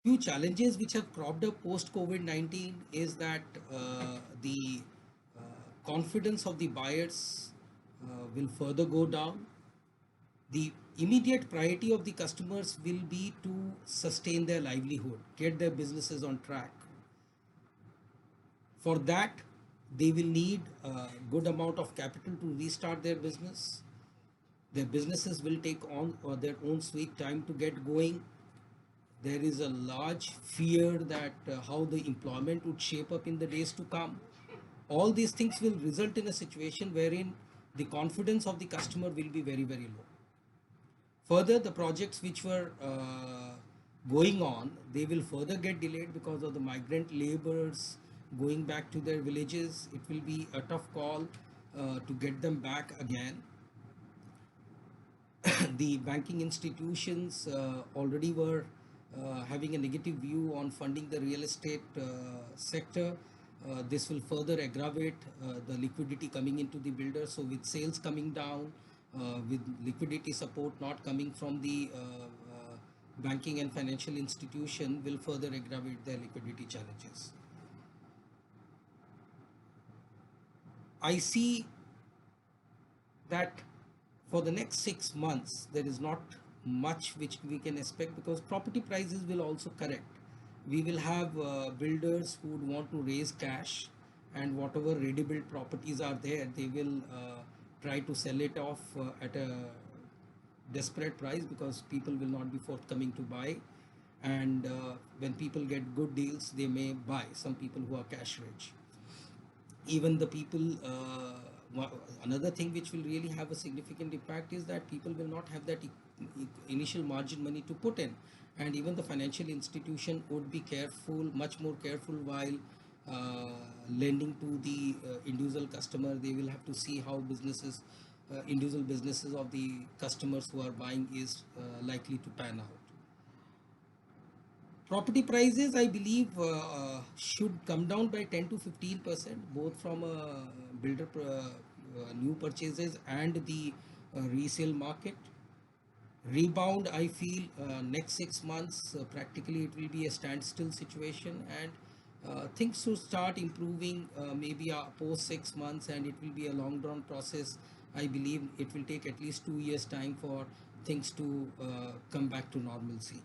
Few challenges which have cropped up post COVID-19 is that the confidence of the buyers will further go down. The immediate priority of the customers will be to sustain their livelihood, get their businesses on track. For that, they will need a good amount of capital to restart their business. Their businesses will take on their own sweet time to get going. There is a large fear that how the employment would shape up in the days to come. All these things will result in a situation wherein the confidence of the customer will be very, very low. Further, the projects which were going on, they will further get delayed because of the migrant laborers going back to their villages. It will be a tough call to get them back again. The banking institutions already were having a negative view on funding the real estate sector. This will further aggravate the liquidity coming into the builder. So with sales coming down, with liquidity support not coming from the banking and financial institution will further aggravate their liquidity challenges. I see that for the next 6 months there is not much which we can expect because property prices will also correct. We will have builders who would want to raise cash, and whatever ready built properties are there, they will try to sell it off at a desperate price because people will not be forthcoming to buy. And when people get good deals, they may buy. Some people who are cash rich, even the people another thing which will really have a significant impact is that people will not have that initial margin money to put in, and even the financial institution would be careful, much more careful, while lending to the individual customer. They will have to see how businesses, individual businesses of the customers who are buying is likely to pan out. Property prices, I believe, should come down by 10 to 15%, both from builder new purchases and the resale market. Rebound, I feel, next 6 months, practically it will be a standstill situation, and things should start improving maybe post 6 months, and it will be a long drawn process. I believe it will take at least 2 years time for things to come back to normalcy.